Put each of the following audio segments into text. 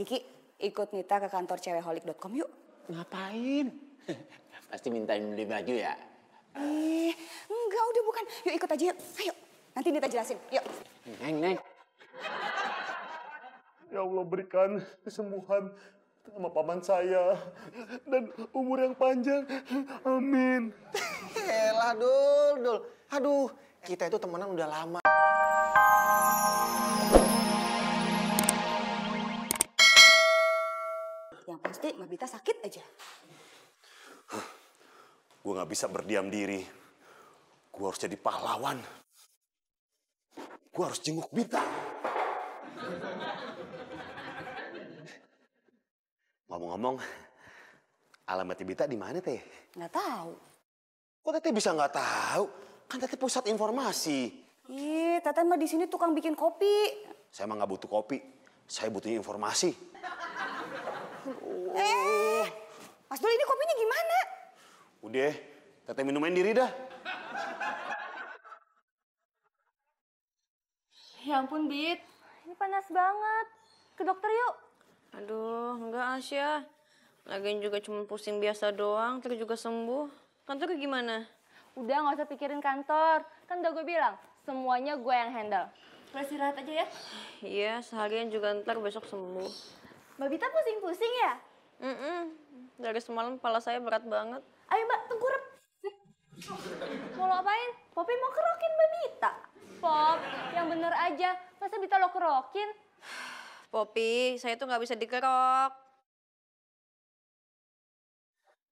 Kiki, ikut Nita ke kantor cewekholik.com yuk. Ngapain? Pasti mintain beli baju ya? Enggak, udah bukan. Yuk ikut aja yuk. Ayo, nanti Nita jelasin. Yuk. Neng. Ya Allah, berikan kesembuhan sama paman saya dan umur yang panjang. Amin. Elah, Dul. Aduh, kita itu temenan udah lama. Yang pasti Mbak Bita sakit aja. Gue gak bisa berdiam diri. Gue harus jadi pahlawan. Gue harus jenguk Bita. Ngomong-ngomong, alamatnya Bita di mana teh? Nggak tahu. Kok teteh bisa nggak tahu? Kan teteh pusat informasi. Teteh mah di sini tukang bikin kopi. Saya mah nggak butuh kopi. Saya butuh informasi. Mas Dul, ini kopinya gimana? Udah, teteh minumin diri dah. Ya ampun, Bit. Ini panas banget. Ke dokter yuk. Aduh, enggak Asya. Lagian juga cuma pusing biasa doang, terus juga sembuh. Kantor gimana? Udah, nggak usah pikirin kantor. Kan udah gue bilang, semuanya gue yang handle. Lo istirahat aja ya. Iya, seharian juga ntar besok sembuh. Mbak Bita pusing-pusing ya? Dari semalam kepala saya berat banget. Ayo Mbak, tengkurap. Mau lo apain? Popi mau kerokin Mbak Bita. Pop, yang bener aja. Masa Bita lo kerokin? Popi, saya tuh nggak bisa dikerok.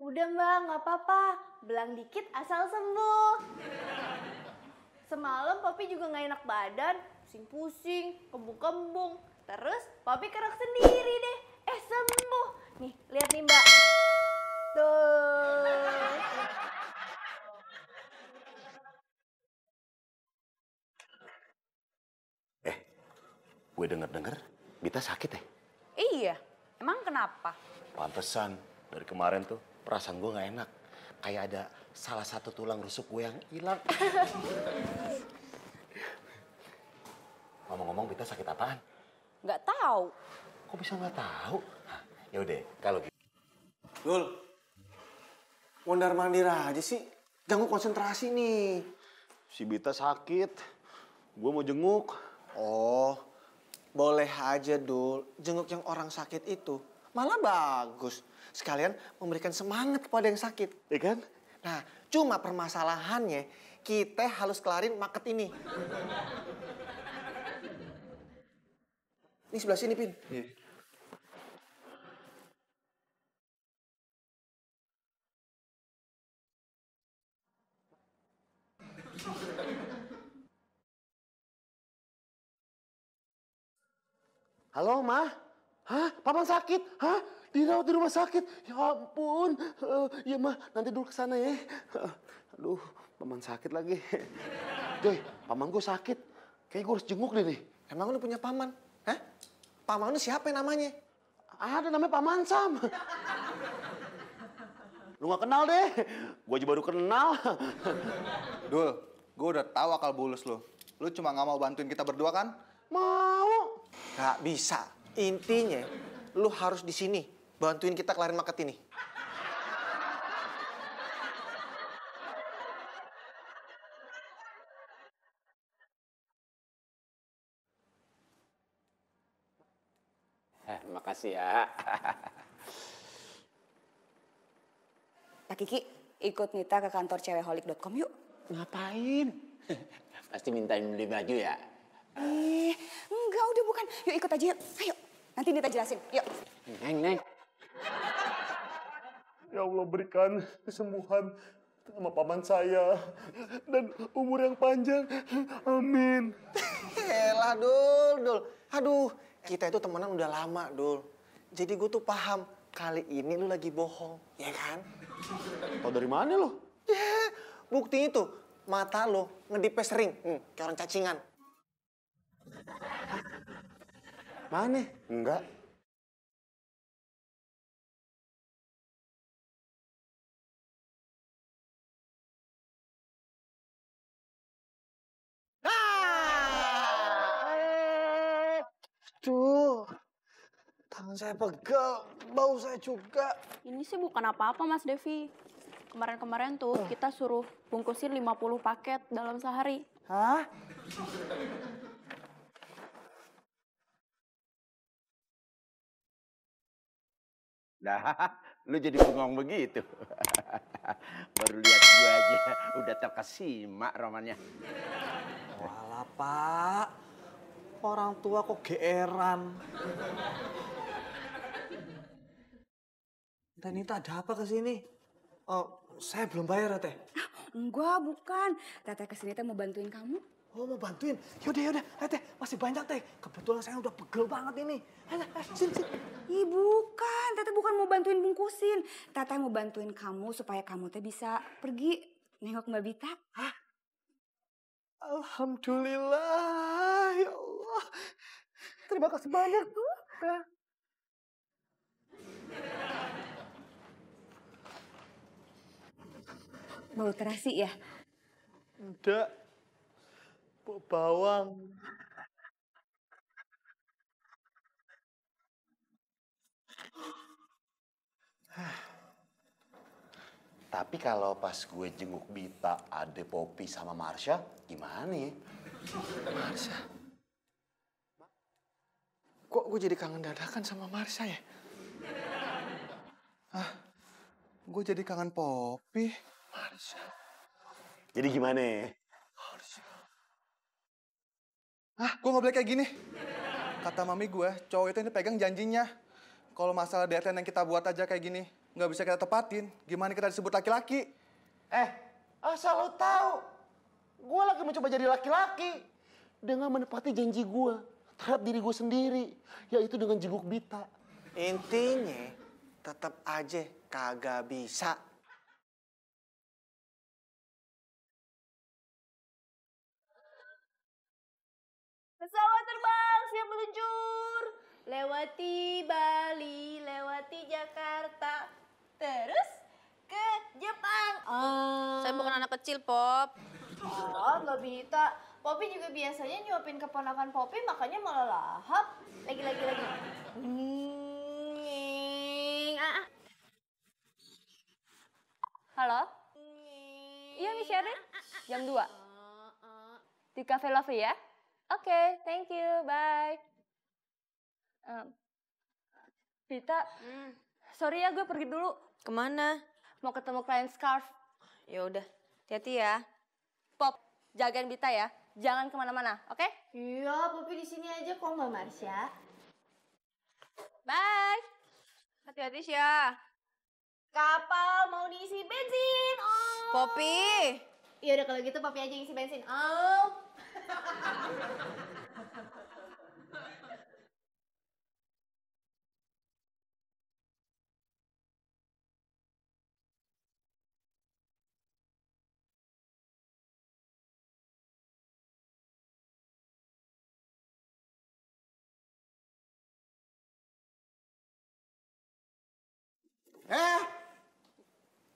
Udah Mbak, nggak apa-apa. Belang dikit asal sembuh. Semalam Popi juga nggak enak badan. Pusing-pusing, kembung-kembung. Terus Popi kerok sendiri deh. Sembuh. Nih, lihat nih Mbak. Tuh. Gue denger-denger, Bita sakit ya? Iya, emang kenapa? Pantesan, dari kemarin tuh perasaan gue gak enak. Kayak ada salah satu tulang rusuk gue yang hilang. Ngomong-ngomong, Bita sakit apaan? Nggak tahu. Kok bisa nggak tahu? Ya udah, kalau gitu. Dul, mondar-mandir aja sih. Jangan konsentrasi nih. Si Bita sakit, gue mau jenguk. Oh, boleh aja, Dul. Jenguk yang orang sakit itu malah bagus. Sekalian memberikan semangat kepada yang sakit. Ya kan? Nah, cuma permasalahannya kita harus kelarin market ini. Ini sebelah sini, Pin. Halo, Ma? Hah? Paman sakit? Hah? Dirawat di rumah sakit? Ya ampun. Ya, Ma. Nanti dulu ke sana ya. Aduh, paman sakit lagi. Joy, paman gue sakit. Kayaknya gue harus jenguk deh nih. Emang lu punya paman? Hah? Paman lu siapa namanya? Ada namanya Paman Sam. Lu gak kenal deh. Gue aja baru kenal. Dul, gue udah tahu akal bulus lu. Lu cuma nggak mau bantuin kita berdua kan? Mau. Gak bisa. Intinya, lu harus di sini bantuin kita kelarin market ini. Makasih ya. Pak Kiki, ikut Nita ke kantor cewekholik.com yuk. Ngapain? Pasti mintain beli baju ya? Enggak, udah bukan. Yuk ikut aja yuk. Ayo, nanti Nita jelasin. Yuk. Neng. Ya Allah, berikan kesembuhan sama paman saya dan umur yang panjang. Amin. Elah, Dul. Aduh, kita itu temenan udah lama, Dul. Jadi gue tuh paham, kali ini lu lagi bohong, ya kan? Tau dari mana lo? Ya, buktinya tuh, mata lo ngedipes ring, kayak orang cacingan. Mana? Enggak. Tuh, Tangan saya pegel, bau saya juga. Ini sih bukan apa-apa, Mas Devi. Kemarin-kemarin tuh kita suruh bungkusin 50 paket dalam sehari. Hah? Nah, lu jadi bengong begitu. Baru lihat gua aja udah terkesima romannya. Walah, Pak. Orang tua kok geeran. Teh Nita, ada apa ke sini? Oh, saya belum bayar ya, Teh. Enggak, bukan. Teteh kesini teh mau bantuin kamu. Oh, mau bantuin? Yaudah. Teh, masih banyak, Teh. Kebetulan saya udah pegel banget ini. Sini. Ih, bukan. Teteh bukan mau bantuin bungkusin. Teteh mau bantuin kamu supaya kamu teh bisa pergi nengok Mbak Bita. Hah? Alhamdulillah, ya Allah. Terima kasih banyak, tuh. Bau terasi ya? Enggak. Bau bawang. Tapi kalau pas gue jenguk Bita, Ade, Popi sama Marsha, gimana ya? Marsha. Kok gue jadi kangen dadakan sama Marsha ya? Gue jadi kangen Popi. Marsha. Jadi gimana? Gue nggak boleh kayak gini. Kata mami gue, cowok itu ini pegang janjinya. Kalau masalah deadline yang kita buat aja kayak gini, nggak bisa kita tepatin. Gimana kita disebut laki-laki? Asal lo tahu, gue lagi mencoba jadi laki-laki dengan menepati janji gue terhadap diri gue sendiri, yaitu dengan jenguk Bita. Intinya, tetap aja kagak bisa. Pesawat terbang siap meluncur. Lewati Bali, lewati Jakarta. Terus ke Jepang. Saya bukan anak kecil, Pop. Oh, Mbak Bita. Popi juga biasanya nyuapin keponakan Popi, makanya malah lahap. Lagi. Halo? Iya, Miss Sherin. Jam 2. Di Cafe Lovely ya? Oke, thank you. Bye. Vita, sorry ya gue pergi dulu. Kemana? Mau ketemu klien Scarf. Ya udah, hati-hati ya. Pop, jagain Vita ya. Jangan kemana-mana, oke? Iya, Popi di sini aja kok, Mbak Marsha. Bye. Hati-hati ya. Kapal mau diisi bensin, Om. Popi. Ya udah kalau gitu Popi aja isi bensin, Om.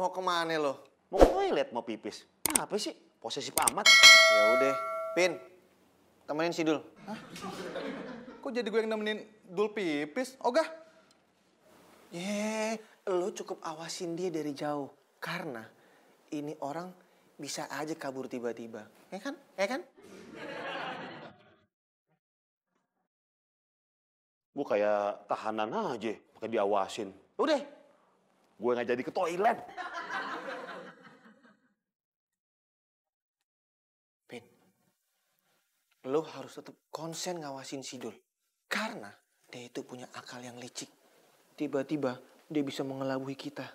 Mau kemana lo? Mau ke toilet, mau pipis. Apa sih? Posesif amat. Ya udah, Pin. Temenin si Dul. Kok jadi gue yang nemenin Dul pipis? Ogah? Lo cukup awasin dia dari jauh. Karena ini orang bisa aja kabur tiba-tiba. Ya kan? Gue kayak tahanan aja, pakai diawasin. Udah, gue nggak jadi ke toilet. Pin, lo harus tetap konsen ngawasin si Dul. Karena dia itu punya akal yang licik. Tiba-tiba dia bisa mengelabui kita.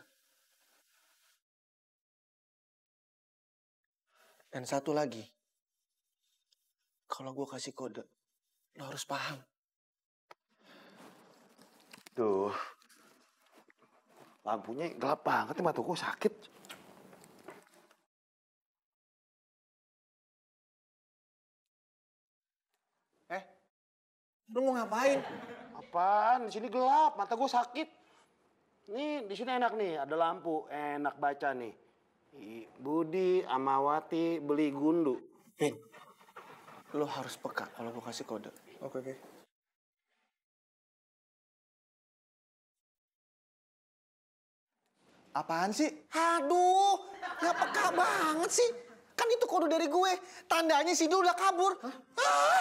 Dan satu lagi, kalau gue kasih kode, lo harus paham. Tuh, lampunya gelap banget, mata gue sakit. Lo mau ngapain? Apaan? Di sini gelap, mata gue sakit. Nih, di sini enak nih, ada lampu, enak baca nih. Budi Amawati beli gundu. Pin, lo harus peka kalau gue kasih kode. Oke. Apaan sih? Aduh, nggak peka banget sih. Kan itu kode dari gue. Tandanya Sidul udah kabur. Ah,